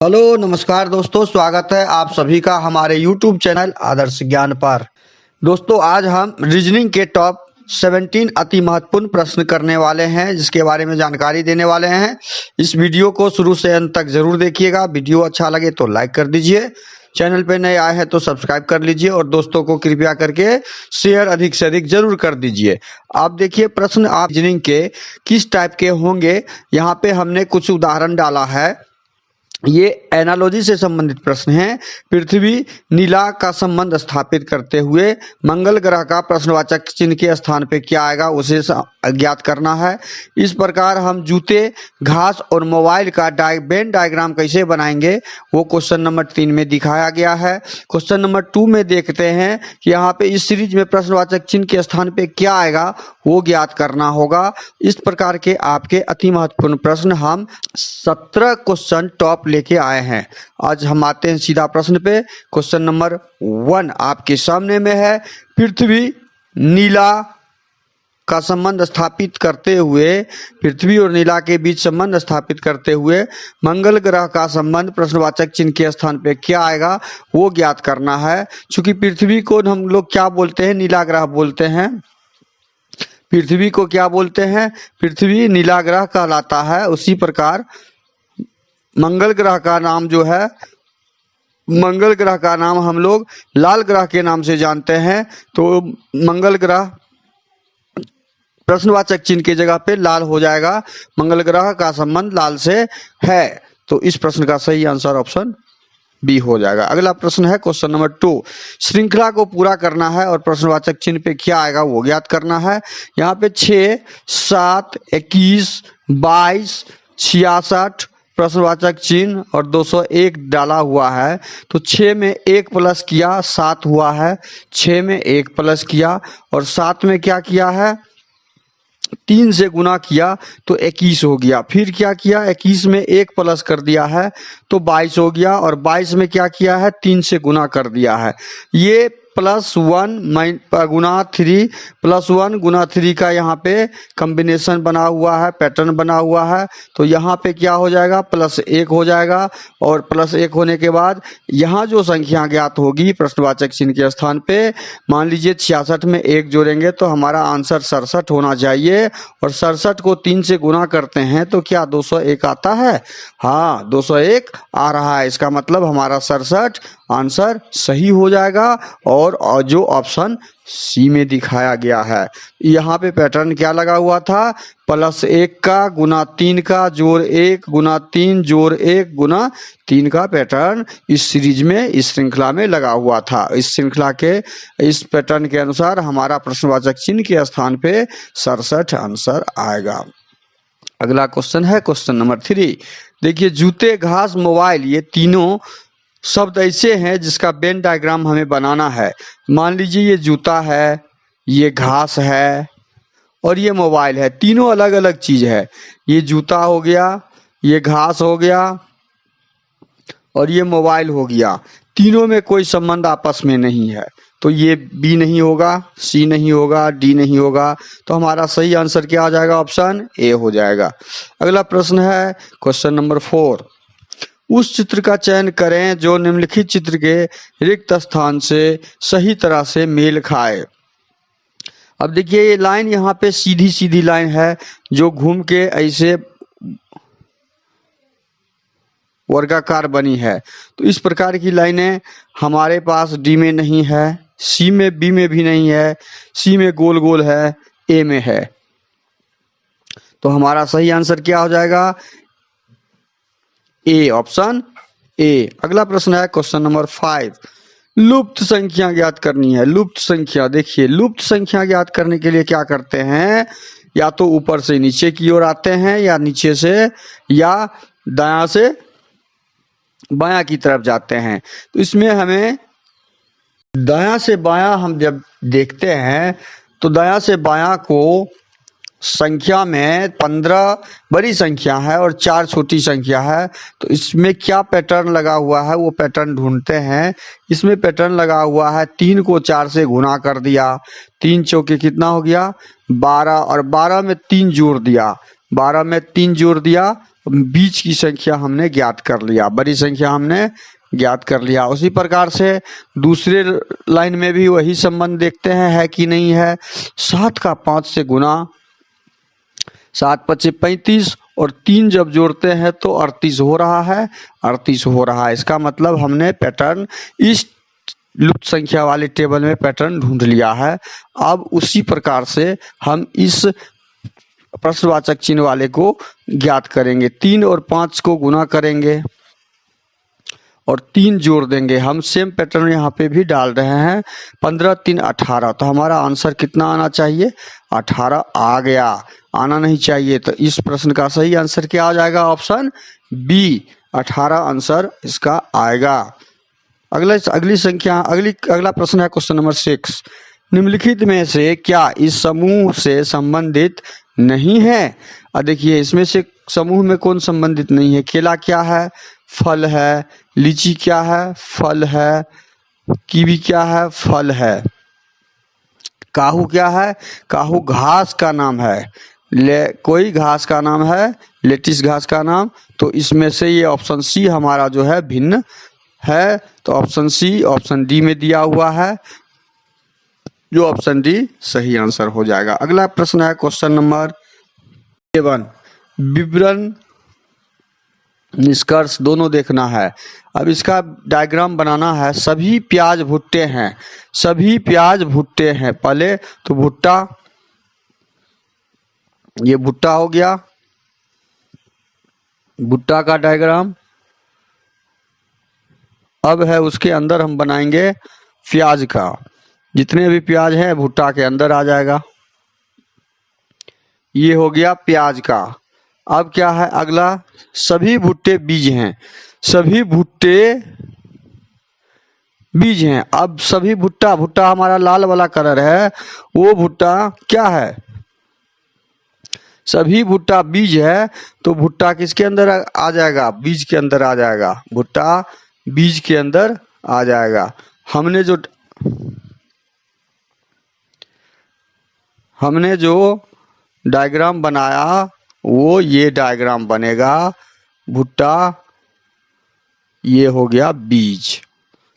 Hello नमस्कार दोस्तों, स्वागत है आप सभी का हमारे YouTube चैनल आदर्श ज्ञान पर। दोस्तों आज हम रीजनिंग के टॉप 17 अति महत्वपूर्ण प्रश्न करने वाले हैं, जिसके बारे में जानकारी देने वाले हैं। इस वीडियो को शुरू से अंत तक जरूर देखिएगा। वीडियो अच्छा लगे तो लाइक कर दीजिए, चैनल पे नए आए हैं तो सब्सक्राइब कर लीजिए और दोस्तों को कृपया करके शेयर अधिक से अधिक जरूर कर दीजिए। आप देखिए प्रश्न आप रीजनिंग के किस टाइप के होंगे। यहाँ पे हमने कुछ उदाहरण डाला है। ये एनालॉजी से संबंधित प्रश्न है। पृथ्वी नीला का संबंध स्थापित करते हुए मंगल ग्रह का प्रश्नवाचक चिन्ह के स्थान पे क्या आएगा उसे ज्ञात करना है। इस प्रकार हम जूते, घास और मोबाइल का वेन डायग्राम कैसे बनाएंगे वो क्वेश्चन नंबर 3 में दिखाया गया है। क्वेश्चन नंबर 2 में देखते हैं कि यहाँ पे इस सीरीज में प्रश्नवाचक चिन्ह के स्थान पे क्या आएगा वो ज्ञात करना होगा। इस प्रकार के आपके अति महत्वपूर्ण प्रश्न हम 17 क्वेश्चन टॉप लेके आए हैं। आज हम आते हैं सीधा प्रश्न पे। क्वेश्चन नंबर 1 आपके सामने में है। पृथ्वी नीला का संबंध स्थापित करते हुए, पृथ्वी और नीला के बीच संबंध स्थापित करते हुए मंगल ग्रह का संबंध प्रश्नवाचक चिन्ह के स्थान पे क्या आएगा वो ज्ञात करना है। चूंकि पृथ्वी को हम लोग क्या बोलते हैं, नीला ग्रह बोलते हैं। पृथ्वी को क्या बोलते हैं, पृथ्वी नीला ग्रह कहलाता है। उसी प्रकार मंगल ग्रह का नाम जो है, मंगल ग्रह का नाम हम लोग लाल ग्रह के नाम से जानते हैं। तो मंगल ग्रह प्रश्नवाचक चिन्ह की जगह पे लाल हो जाएगा। मंगल ग्रह का संबंध लाल से है। तो इस प्रश्न का सही आंसर ऑप्शन बी हो जाएगा। अगला प्रश्न है क्वेश्चन नंबर 2। श्रृंखला को पूरा करना है और प्रश्नवाचक चिन्ह पे क्या आएगा वो ज्ञात करना है। यहाँ पे 6, 7, 21, 22, 66 प्रश्नवाचक चिन्ह और 201 डाला हुआ है। तो 6 में 1 प्लस किया 7 हुआ है, 6 में 1 प्लस किया और 7 में क्या किया है 3 से गुना किया तो 21 हो गया। फिर क्या किया 21 में 1 प्लस कर दिया है तो 22 हो गया और 22 में क्या किया है 3 से गुना कर दिया है। ये +1 गुना 3 +1 गुना 3 का यहाँ पे कॉम्बिनेशन बना हुआ है, पैटर्न बना हुआ है। तो यहाँ पे क्या हो जाएगा +1 हो जाएगा और +1 होने के बाद यहाँ जो संख्या ज्ञात होगी प्रश्नवाचक चिन्ह के स्थान पे, मान लीजिए 66 में 1 जोड़ेंगे तो हमारा आंसर 67 होना चाहिए और 67 को 3 से गुना करते हैं तो क्या 201 आता है। हाँ 201 आ रहा है। इसका मतलब हमारा 67 आंसर सही हो जाएगा और जो ऑप्शन सी में दिखाया गया है। यहाँ पे पैटर्न क्या लगा हुआ था, +1 का गुना 3 का जोड़ 1 गुना 3 जोड़ 1 गुना 3 का पैटर्न इस सीरीज में, इस श्रृंखला में लगा हुआ था। इस श्रृंखला के इस पैटर्न के अनुसार हमारा प्रश्नवाचक चिन्ह के स्थान पे 67 आंसर आएगा। अगला क्वेश्चन है क्वेश्चन नंबर 3। देखिए जूते, घास, मोबाइल ये तीनों शब्द ऐसे हैं जिसका वेन डायग्राम हमें बनाना है। मान लीजिए ये जूता है, ये घास है और ये मोबाइल है। तीनों अलग अलग चीज है। ये जूता हो गया, ये घास हो गया और ये मोबाइल हो गया। तीनों में कोई संबंध आपस में नहीं है। तो ये बी नहीं होगा, सी नहीं होगा, डी नहीं होगा। तो हमारा सही आंसर क्या आ जाएगा, ऑप्शन ए हो जाएगा। अगला प्रश्न है क्वेश्चन नंबर 4। उस चित्र का चयन करें जो निम्नलिखित चित्र के रिक्त स्थान से सही तरह से मेल खाए। अब देखिए ये लाइन यहाँ पे सीधी सीधी लाइन है जो घूम के ऐसे वर्गाकार बनी है। तो इस प्रकार की लाइनें हमारे पास डी में नहीं है, सी में, बी में भी नहीं है, सी में गोल गोल है, ए में है। तो हमारा सही आंसर क्या हो जाएगा, ए, ऑप्शन ए। अगला प्रश्न है क्वेश्चन नंबर 5। लुप्त संख्या ज्ञात करनी है। लुप्त संख्या, देखिए लुप्त संख्या ज्ञात करने के लिए क्या करते हैं, या तो ऊपर से नीचे की ओर आते हैं या नीचे से या दायां से बायां की तरफ जाते हैं। तो इसमें हमें दायां से बायां हम जब देखते हैं तो दायां से बायां को संख्या में 15 बड़ी संख्या है और 4 छोटी संख्या है। तो इसमें क्या पैटर्न लगा हुआ है वो पैटर्न ढूंढते हैं। इसमें पैटर्न लगा हुआ है 3 को 4 से गुना कर दिया, 3 चौके कितना हो गया 12 और 12 में 3 जोड़ दिया, 12 में 3 जोड़ दिया बीज की संख्या हमने ज्ञात कर लिया, बड़ी संख्या हमने ज्ञात कर लिया। उसी प्रकार से दूसरे लाइन में भी वही संबंध देखते हैं है कि नहीं है। 7 का 5 से गुना, 7 पच्चे 35 और 3 जब जोड़ते हैं तो 38 हो रहा है, 38 हो रहा है। इसका मतलब हमने पैटर्न इस लुप्त संख्या वाले टेबल में पैटर्न ढूंढ लिया है। अब उसी प्रकार से हम इस प्रश्नवाचक चिन्ह वाले को ज्ञात करेंगे। 3 और 5 को गुना करेंगे और 3 जोड़ देंगे। हम सेम पैटर्न यहाँ पे भी डाल रहे हैं। 15 3 18, तो हमारा आंसर कितना आना चाहिए? 18 आ गया, आना नहीं चाहिए। तो इस प्रश्न का सही आंसर क्या आ जाएगा? ऑप्शन बी, 18 आंसर इसका आएगा। अगला प्रश्न है क्वेश्चन नंबर 6। निम्नलिखित में से क्या इस समूह से संबंधित नहीं है? देखिए इसमें से समूह में कौन संबंधित नहीं है? केला क्या है? फल है। लीची क्या है? फल है। कीवी क्या है? फल है। काहू क्या है? काहू घास का नाम है। कोई घास का नाम है, लेटिस घास का नाम। तो इसमें से ये ऑप्शन सी हमारा जो है भिन्न है। तो ऑप्शन सी ऑप्शन डी में दिया हुआ है, जो ऑप्शन डी सही आंसर हो जाएगा। अगला प्रश्न है क्वेश्चन नंबर 7। विवरण निष्कर्ष दोनों देखना है। अब इसका डायग्राम बनाना है। सभी प्याज भुट्टे हैं, सभी प्याज भुट्टे हैं। पहले तो भुट्टा, ये भुट्टा हो गया, भुट्टा का डायग्राम। अब है उसके अंदर हम बनाएंगे प्याज का। जितने भी प्याज हैं भुट्टा के अंदर आ जाएगा। ये हो गया प्याज का। अब क्या है अगला? सभी भुट्टे बीज हैं, सभी भुट्टे बीज हैं। अब सभी भुट्टा, भुट्टा हमारा लाल वाला कलर है, वो भुट्टा क्या है? सभी भुट्टा बीज है, तो भुट्टा किसके अंदर आ जाएगा? बीज के अंदर आ जाएगा। भुट्टा बीज के अंदर आ जाएगा। हमने जो डायग्राम बनाया वो ये डायग्राम बनेगा। भुट्टा ये हो गया बीज,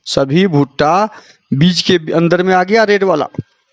सभी भुट्टा बीज के अंदर में आ गया रेड वाला।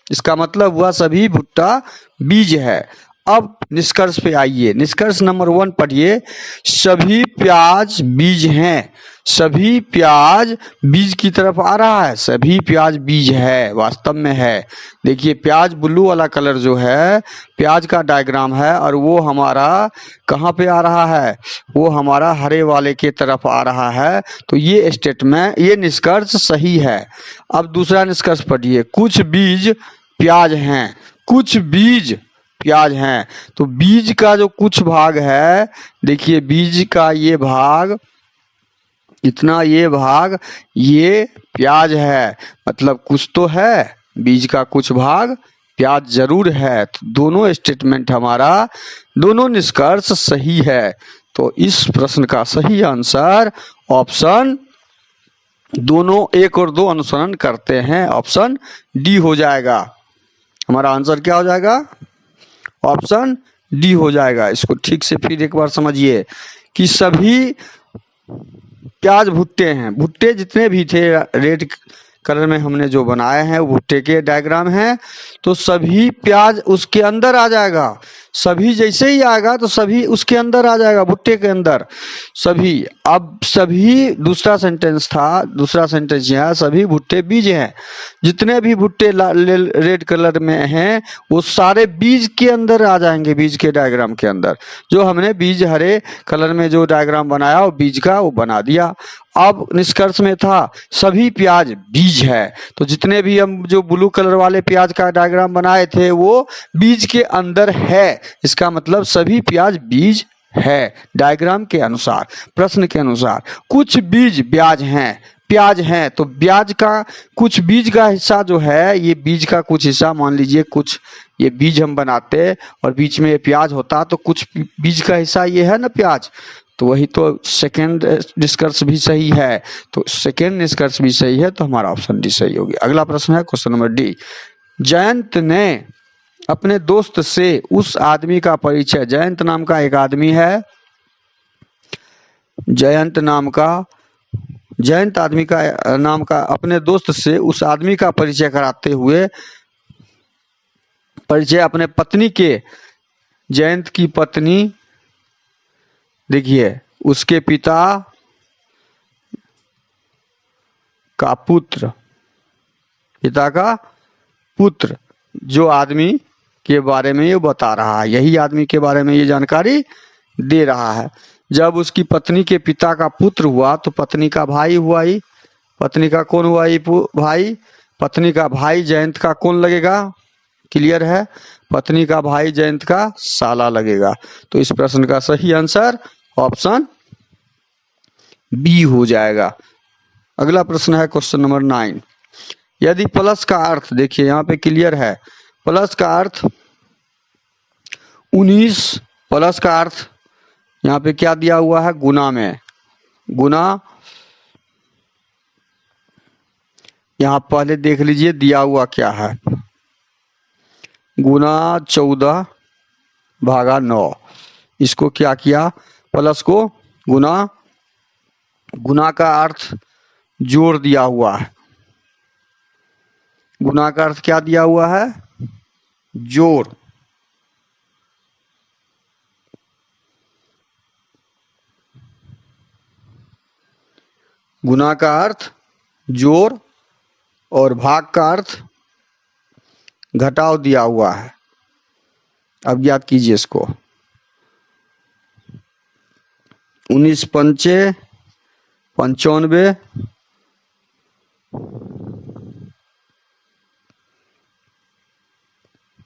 इसका मतलब हुआ सभी भुट्टा बीज है। अब निष्कर्ष पे आइए। निष्कर्ष नंबर 1 पढ़िए। सभी प्याज बीज हैं, सभी प्याज बीज की तरफ आ रहा है। सभी प्याज बीज है, वास्तव में है। देखिए प्याज ब्लू वाला कलर जो है प्याज का डायग्राम है, और वो हमारा कहाँ पे आ रहा है? वो हमारा हरे वाले के तरफ आ रहा है। तो ये स्टेटमेंट, ये निष्कर्ष सही है। अब दूसरा निष्कर्ष पढ़िए। कुछ बीज प्याज हैं, कुछ बीज प्याज हैं। तो बीज का जो कुछ भाग है, देखिए बीज का ये भाग, इतना ये भाग, ये प्याज है। मतलब कुछ तो है, बीज का कुछ भाग प्याज जरूर है। तो दोनों स्टेटमेंट हमारा, दोनों निष्कर्ष सही है। तो इस प्रश्न का सही आंसर ऑप्शन, दोनों 1 और 2 अनुसरण करते हैं, ऑप्शन डी हो जाएगा। हमारा आंसर क्या हो जाएगा? ऑप्शन डी हो जाएगा। इसको ठीक से फिर एक बार समझिए कि सभी प्याज भुट्टे हैं। भुट्टे जितने भी थे रेड कलर में हमने जो बनाए हैं वो भुट्टे के डायग्राम हैं। तो सभी प्याज उसके अंदर आ जाएगा। सभी जैसे ही आएगा तो सभी उसके अंदर आ जाएगा, भुट्टे के अंदर सभी। अब सभी दूसरा सेंटेंस था, दूसरा सेंटेंस यह है, सभी भुट्टे बीज हैं। जितने भी भुट्टे रेड कलर में हैं वो सारे बीज के अंदर आ जाएंगे, बीज के डायग्राम के अंदर। जो हमने बीज हरे कलर में जो डायग्राम बनाया वो बीज का वो बना दिया। अब निष्कर्ष में था सभी प्याज बीज है, तो जितने भी हम जो ब्लू कलर वाले प्याज का डायग्राम बनाए थे वो बीज के अंदर है। इसका मतलब सभी प्याज बीज है डायग्राम के अनुसार, प्रश्न के अनुसार। कुछ बीज प्याज हैं, तो ब्याज का कुछ बीज का हिस्सा जो है, ये बीज का कुछ हिस्सा, मान लीजिए कुछ ये बीज हम बनाते और बीच में प्याज होता, तो कुछ बीज का हिस्सा ये है ना प्याज। तो वही तो सेकेंड निष्कर्ष भी सही है। तो सेकेंड निष्कर्ष भी सही है, तो हमारा ऑप्शन डी सही होगी। अगला प्रश्न है क्वेश्चन नंबर डी। जयंत ने अपने दोस्त से उस आदमी का परिचय, जयंत नाम का एक आदमी है, जयंत आदमी का नाम का अपने दोस्त से उस आदमी का परिचय कराते हुए अपने पत्नी के, जयंत की पत्नी, देखिए उसके पिता का पुत्र, जो आदमी के बारे में ये बता रहा है, यही आदमी के बारे में ये जानकारी दे रहा है। जब उसकी पत्नी के पिता का पुत्र हुआ तो पत्नी का भाई हुआ ही, पत्नी का कौन हुआ ही भाई, पत्नी का भाई जयंत का कौन लगेगा, क्लियर है, पत्नी का भाई जयंत का साला लगेगा। तो इस प्रश्न का सही आंसर ऑप्शन बी हो जाएगा। अगला प्रश्न है क्वेश्चन नंबर 9। यदि प्लस का अर्थ, देखिए यहाँ पे क्लियर है, प्लस का अर्थ 19, प्लस का अर्थ यहाँ पे क्या दिया हुआ है, गुना में, गुना, यहाँ पहले देख लीजिए दिया हुआ क्या है, गुना 14 भागा 9, इसको क्या किया, प्लस को गुना, गुना का अर्थ जोड़ दिया हुआ है, गुना का अर्थ क्या दिया हुआ है, जोड़, गुना का अर्थ जोड़ और भाग का अर्थ घटाव दिया हुआ है। अब याद कीजिए इसको, 19 पंचे 95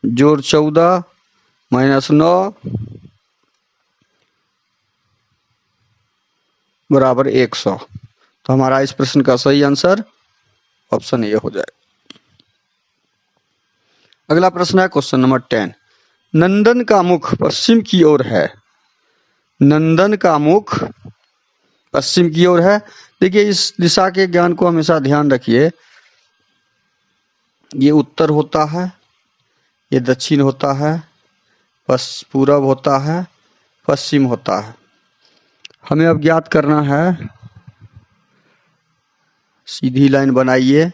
जोड़ 14 माइनस 9 बराबर 100। तो हमारा इस प्रश्न का सही आंसर ऑप्शन ए हो जाएगा। अगला प्रश्न है क्वेश्चन नंबर 10। नंदन का मुख पश्चिम की ओर है, नंदन का मुख पश्चिम की ओर है। देखिए इस दिशा के ज्ञान को हमेशा ध्यान रखिए, ये उत्तर होता है, ये दक्षिण होता है, पूरब होता है, पश्चिम होता है। हमें अब ज्ञात करना है, सीधी लाइन बनाइए,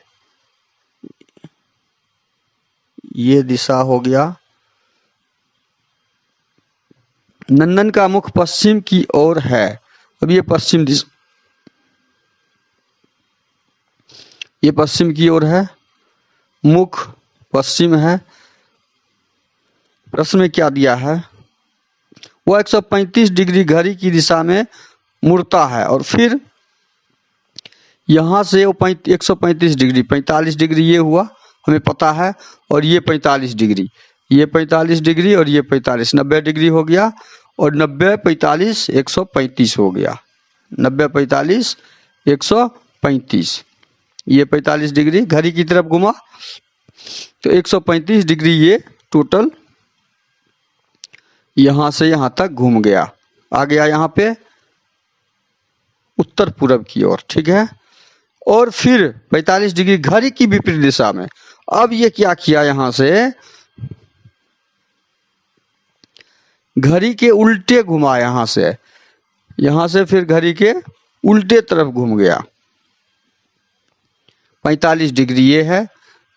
ये दिशा हो गया, नंदन का मुख पश्चिम की ओर है। अब ये पश्चिम दिशा, ये पश्चिम की ओर है, मुख पश्चिम है। प्रश्न में क्या दिया है, वह 135 डिग्री घड़ी की दिशा में मुड़ता है और फिर यहां से वो 135 डिग्री, 45 डिग्री ये हुआ हमें पता है, और ये 45 डिग्री, ये 45 डिग्री और ये 45, 90 डिग्री हो गया, और 90 45 135 हो गया, 90 45 135, ये 45 डिग्री घड़ी की तरफ घुमा तो 135 डिग्री ये टोटल यहां से यहां तक घूम गया, आ गया यहाँ पे उत्तर पूरब की ओर, ठीक है। और फिर 45 डिग्री घड़ी की विपरीत दिशा में, अब ये क्या किया, यहां से घड़ी के उल्टे घुमा, यहां से फिर घड़ी के उल्टे तरफ घूम गया, 45 डिग्री ये है,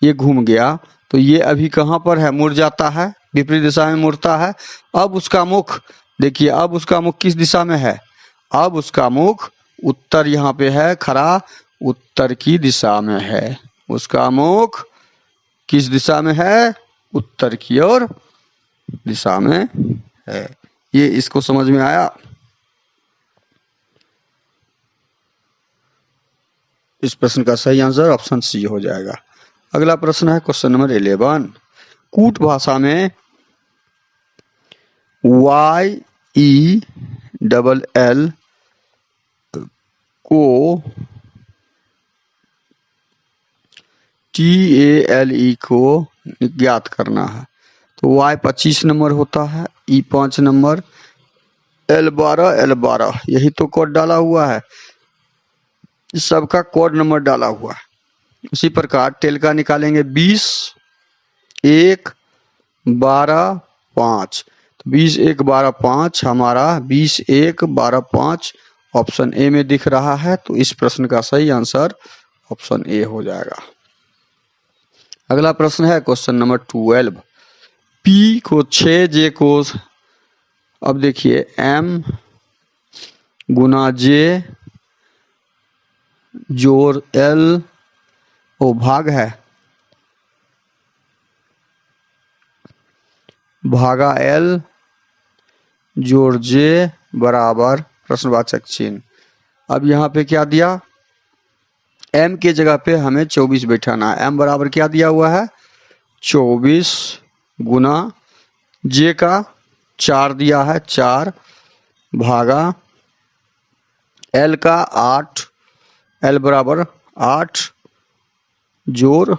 ये घूम गया, तो ये अभी कहां पर है, मुड़ जाता है, विपरीत दिशा में मुड़ता है। अब उसका मुख देखिए, अब उसका मुख किस दिशा में है, अब उसका मुख उत्तर यहाँ पे है खड़ा, उत्तर की दिशा में है, उसका मुख किस दिशा में है, उत्तर की ओर दिशा में है। ये इसको समझ में आया। इस प्रश्न का सही आंसर ऑप्शन सी हो जाएगा। अगला प्रश्न है क्वेश्चन नंबर 11। कूट भाषा में YELL को TALE को ज्ञात करना है। तो Y 25 नंबर होता है, E 5 नंबर, L 12 यही तो कोड डाला हुआ है, सबका कोड नंबर डाला हुआ है। उसी प्रकार टेल का निकालेंगे 20 1 12 5, तो 20 1 12 5 हमारा 20 1 12 5 ऑप्शन ए में दिख रहा है, तो इस प्रश्न का सही आंसर ऑप्शन ए हो जाएगा। अगला प्रश्न है क्वेश्चन नंबर 12। पी को 6 जे को, अब देखिए एम गुना जे जोड़ एल ओ भाग है, भागा एल जोड़ जे बराबर प्रश्नवाचक चिन्ह। अब यहाँ पे क्या दिया, m के जगह पे हमें 24 बैठाना है। m बराबर क्या दिया हुआ है 24 गुना j का 4 दिया है 4 भागा l का 8, l बराबर 8 जोड़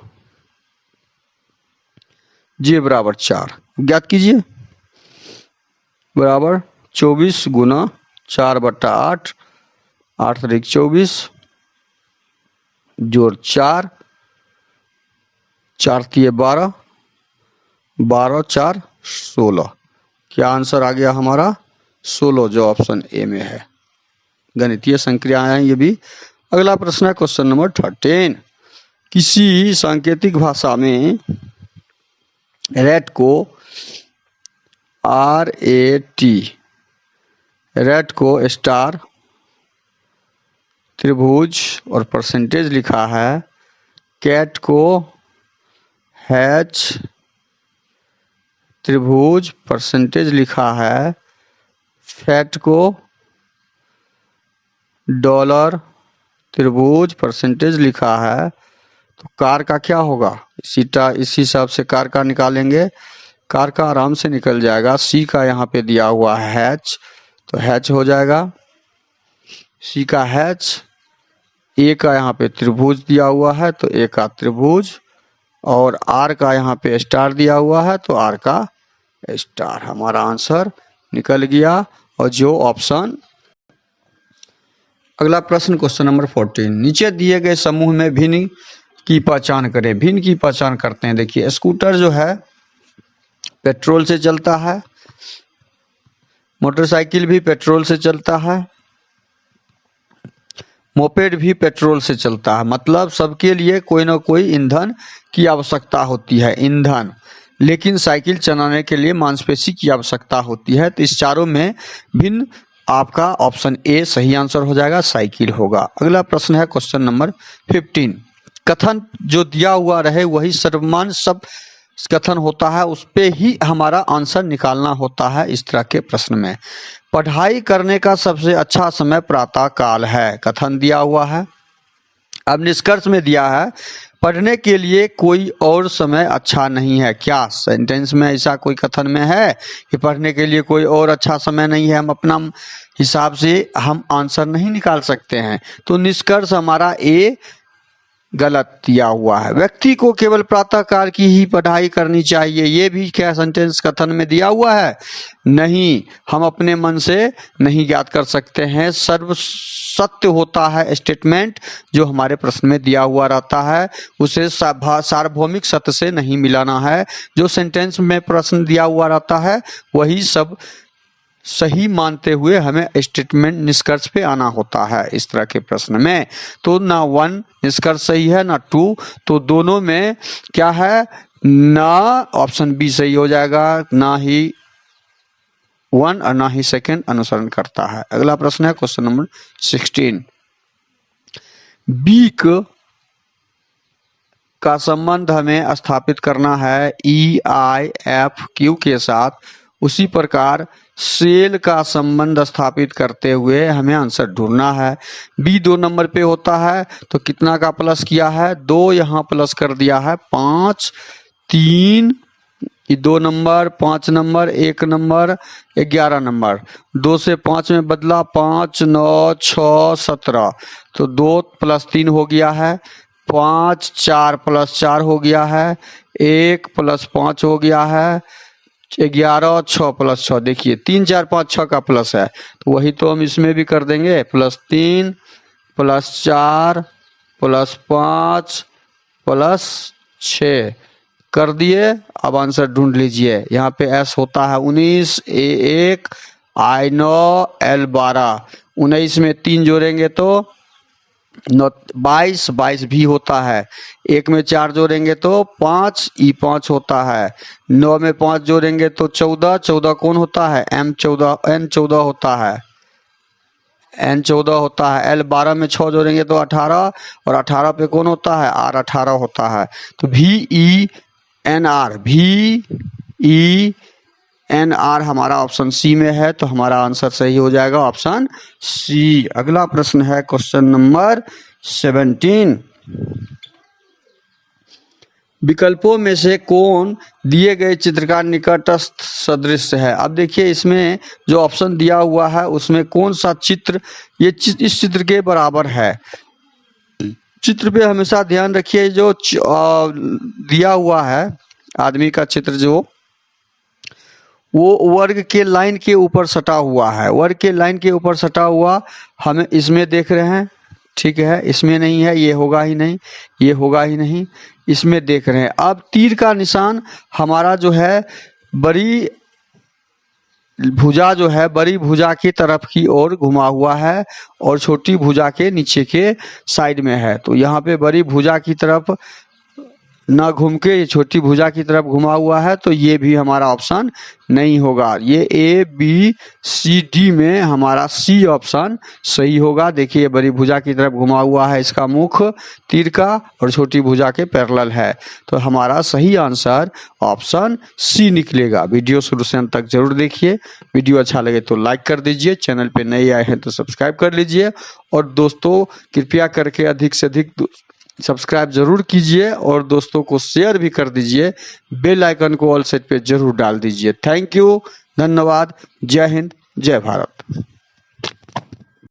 j बराबर 4 ज्ञात कीजिए, बराबर 24 गुना 4 बट्टा 8, 8 तरीक 24 जोड़ 4, 4 तिये 12, 12 4 16। क्या आंसर आ गया हमारा 16, जो ऑप्शन ए में है। गणितीय संक्रियाएं हैं ये भी। अगला प्रश्न है क्वेश्चन नंबर 13। किसी सांकेतिक भाषा में रेट को RAT, रेट को स्टार त्रिभुज और परसेंटेज लिखा है, कैट को हैच त्रिभुज परसेंटेज लिखा है, फैट को डॉलर त्रिभुज परसेंटेज लिखा है, तो कार का क्या होगा, इसी हिसाब से कार का निकालेंगे। कार का आराम से निकल जाएगा। सी का यहाँ पे दिया हुआ है हैच, तो हैच हो जाएगा, सी का हैच। ए का यहाँ पे त्रिभुज दिया हुआ है, तो ए का त्रिभुज, और आर का यहाँ पे स्टार दिया हुआ है, तो आर का स्टार। हमारा आंसर निकल गया, और जो ऑप्शन। अगला प्रश्न क्वेश्चन नंबर 14। नीचे दिए गए समूह में भिन्न की पहचान करें। भिन्न की पहचान करते हैं। देखिए स्कूटर जो है पेट्रोल से चलता है, मोटरसाइकिल भी पेट्रोल से चलता है, मोपेड भी पेट्रोल से चलता है। मतलब सबके लिए कोई ना कोई ईंधन की आवश्यकता होती है, ईंधन। लेकिन साइकिल चलाने के लिए मांसपेशी की आवश्यकता होती है। तो इस चारों में भिन्न आपका ऑप्शन ए सही आंसर हो जाएगा, साइकिल होगा। अगला प्रश्न है क्वेश्चन नंबर 15। कथन जो दिया हुआ रहे वही सर्वमान्य सब कथन होता है, उस पे ही हमारा आंसर निकालना होता है। इस तरह के प्रश्न में पढ़ाई करने का सबसे अच्छा समय प्रातः काल है, कथन दिया हुआ है। अब निष्कर्ष में दिया है पढ़ने के लिए कोई और समय अच्छा नहीं है। क्या सेंटेंस में ऐसा कोई कथन में है कि पढ़ने के लिए कोई और अच्छा समय नहीं है? हम अपना हिसाब से हम आंसर नहीं निकाल सकते हैं। तो निष्कर्ष हमारा ए गलत दिया हुआ है। व्यक्ति को केवल प्रातःकाल की ही पढ़ाई करनी चाहिए, ये भी क्या सेंटेंस कथन में दिया हुआ है? नहीं, हम अपने मन से नहीं ज्ञात कर सकते हैं। सर्व सत्य होता है स्टेटमेंट जो हमारे प्रश्न में दिया हुआ रहता है, उसे सार्वभौमिक सत्य से नहीं मिलाना है। जो सेंटेंस में प्रश्न दिया हुआ रहता है वही सब सही मानते हुए हमें स्टेटमेंट निष्कर्ष पे आना होता है इस तरह के प्रश्न में। तो ना 1 निष्कर्ष सही है ना 2, तो दोनों में क्या है, ना ऑप्शन बी सही हो जाएगा, ना ही 1 और ना ही सेकंड अनुसरण करता है। अगला प्रश्न है क्वेश्चन नंबर 16। वीक का संबंध हमें स्थापित करना है EIFQ के साथ, उसी प्रकार सेल का संबंध स्थापित करते हुए हमें आंसर ढूंढना है। बी 2 नंबर पे होता है, तो कितना का प्लस किया है, 2 यहाँ प्लस कर दिया है, 5 3 2 नंबर, 5 नंबर, 1 नंबर, 11 नंबर, 2 से 5 में बदला, 5 9 6 17, तो 2 + 3 हो गया है, 5 4 + 4 हो गया है, 1 + 5 हो गया है, 11 6 + 6। देखिए 3 4 5 6 का प्लस है, तो वही तो हम इसमें भी कर देंगे, +3 +4 +5 +6 कर दिए। अब आंसर ढूंढ लीजिए। यहाँ पे S होता है 19, A 1, I 9, L 12, 19 में 3 जोड़ेंगे तो 22, 22 भी होता है। 1 में 4 जोड़ेंगे तो 5, E5 होता है। 9 में 5 जोड़ेंगे तो 14, 14 कौन होता है? M14, N14 होता है, N14 होता है। L12 में 6 जोड़ेंगे तो 18, और 18 पे कौन होता है? R18 होता है। तो VENR, VENR हमारा ऑप्शन सी में है, तो हमारा आंसर सही हो जाएगा ऑप्शन सी। अगला प्रश्न है क्वेश्चन नंबर 17। विकल्पों में से कौन दिए गए चित्र का निकटस्थ सदृश है? अब देखिए इसमें जो ऑप्शन दिया हुआ है उसमें कौन सा चित्र इस चित्र के बराबर है। चित्र पे हमेशा ध्यान रखिए, जो दिया हुआ है आदमी का चित्र, जो वो वर्ग के लाइन के ऊपर सटा हुआ है, वर्ग के लाइन के ऊपर सटा हुआ हमें इसमें देख रहे हैं, ठीक है। इसमें नहीं है, ये होगा ही नहीं, ये होगा ही नहीं, इसमें देख रहे हैं। अब तीर का निशान हमारा जो है बड़ी भुजा जो है बड़ी भुजा की तरफ की ओर घुमा हुआ है और छोटी भुजा के नीचे के साइड में है। तो यहाँ पे बड़ी भुजा की तरफ ना घूम के ये छोटी भुजा की तरफ घुमा हुआ है, तो ये भी हमारा ऑप्शन नहीं होगा। ये ABCD में हमारा सी ऑप्शन सही होगा। देखिए बड़ी भुजा की तरफ घुमा हुआ है इसका मुख तीर का, और छोटी भुजा के पैरेलल है, तो हमारा सही आंसर ऑप्शन सी निकलेगा। वीडियो शुरू से अंत तक जरूर देखिए। वीडियो अच्छा लगे तो लाइक कर दीजिए, चैनल पे नए आए हैं तो सब्सक्राइब कर लीजिए, और दोस्तों कृपया करके अधिक से अधिक सब्सक्राइब जरूर कीजिए और दोस्तों को शेयर भी कर दीजिए। बेल आइकन को ऑल सेट पे जरूर डाल दीजिए। थैंक यू, धन्यवाद, जय हिंद, जय भारत।